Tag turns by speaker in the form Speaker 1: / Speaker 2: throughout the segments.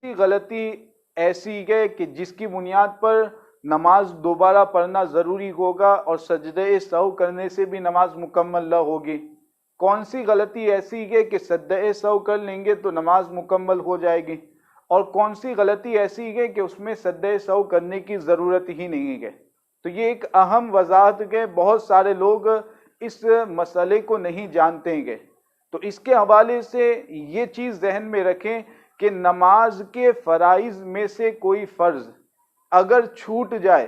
Speaker 1: غلطی ایسی ہے کہ جس کی بنیاد پر نماز دوبارہ پڑھنا ضروری ہوگا اور سجدہ سہو کرنے سے بھی نماز مکمل نہ ہوگی؟ کون سی غلطی ایسی ہے کہ سجدہ سہو کر لیں گے تو نماز مکمل ہو جائے گی، اور کون سی غلطی ایسی ہے کہ اس میں سجدہ سہو کرنے کی ضرورت ہی نہیں ہے؟ تو یہ ایک اہم وضاحت ہے، بہت سارے لوگ اس مسئلے کو نہیں جانتے ہیں۔ تو اس کے حوالے سے یہ چیز ذہن میں رکھیں کہ نماز کے فرائض میں سے کوئی فرض اگر چھوٹ جائے،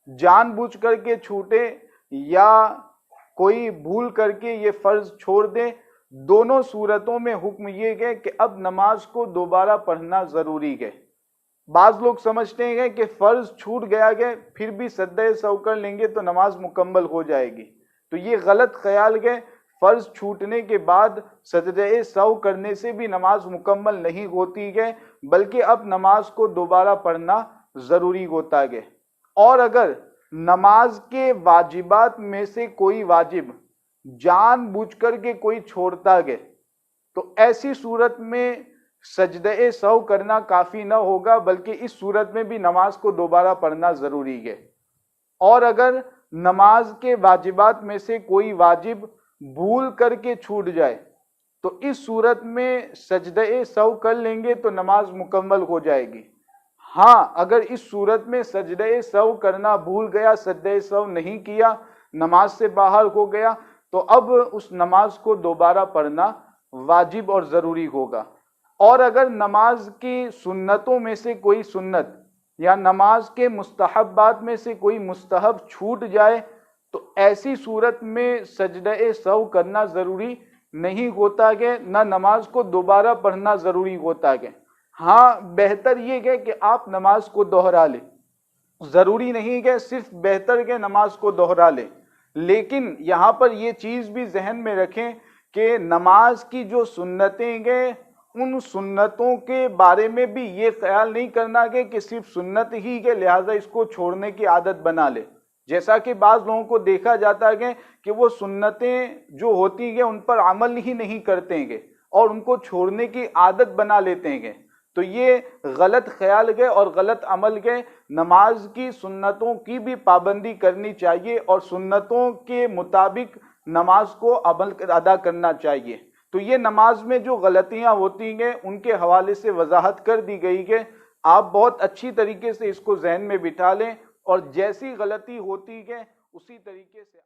Speaker 1: جان بوجھ کر کے چھوٹے یا کوئی بھول کر کے یہ فرض چھوڑ دے، دونوں صورتوں میں حکم یہ ہے کہ اب نماز کو دوبارہ پڑھنا ضروری ہے۔ بعض لوگ سمجھتے ہیں کہ فرض چھوٹ گیا ہے پھر بھی سجدہ سہو کر لیں گے تو نماز مکمل ہو جائے گی، تو یہ غلط خیال ہے۔ فرض چھوٹنے کے بعد سجدہ سہو کرنے سے بھی نماز مکمل نہیں ہوتی ہے، بلکہ اب نماز کو دوبارہ پڑھنا ضروری ہوتا ہے۔ اور اگر نماز کے واجبات میں سے کوئی واجب جان بوجھ کر کے کوئی چھوڑتا ہے تو ایسی صورت میں سجدہ سہو کرنا کافی نہ ہوگا، بلکہ اس صورت میں بھی نماز کو دوبارہ پڑھنا ضروری ہے۔ اور اگر نماز کے واجبات میں سے کوئی واجب بھول کر کے چھوٹ جائے تو اس صورت میں سجدہ سہو کر لیں گے تو نماز مکمل ہو جائے گی۔ ہاں، اگر اس صورت میں سجدہ سہو کرنا بھول گیا، سجدہ سہو نہیں کیا، نماز سے باہر ہو گیا، تو اب اس نماز کو دوبارہ پڑھنا واجب اور ضروری ہوگا۔ اور اگر نماز کی سنتوں میں سے کوئی سنت یا نماز کے مستحبات میں سے کوئی مستحب چھوٹ جائے تو ایسی صورت میں سجدہ سہو کرنا ضروری نہیں ہوتا ہے، نہ نماز کو دوبارہ پڑھنا ضروری ہوتا ہے۔ ہاں، بہتر یہ ہے کہ آپ نماز کو دوہرا لیں، ضروری نہیں کہ صرف بہتر کہ نماز کو دوہرا لیں، لیکن یہاں پر یہ چیز بھی ذہن میں رکھیں کہ نماز کی جو سنتیں ہیں ان سنتوں کے بارے میں بھی یہ خیال نہیں کرنا کہ صرف سنت ہی ہے لہٰذا اس کو چھوڑنے کی عادت بنا لے۔ جیسا کہ بعض لوگوں کو دیکھا جاتا ہے کہ وہ سنتیں جو ہوتی ہیں ان پر عمل ہی نہیں کرتے ہیں اور ان کو چھوڑنے کی عادت بنا لیتے ہیں، تو یہ غلط خیال ہے اور غلط عمل ہے۔ نماز کی سنتوں کی بھی پابندی کرنی چاہیے اور سنتوں کے مطابق نماز کو عمل ادا کرنا چاہیے۔ تو یہ نماز میں جو غلطیاں ہوتی ہیں ان کے حوالے سے وضاحت کر دی گئی ہے، آپ بہت اچھی طریقے سے اس کو ذہن میں بٹھا لیں اور جیسی غلطی ہوتی ہے اسی طریقے سے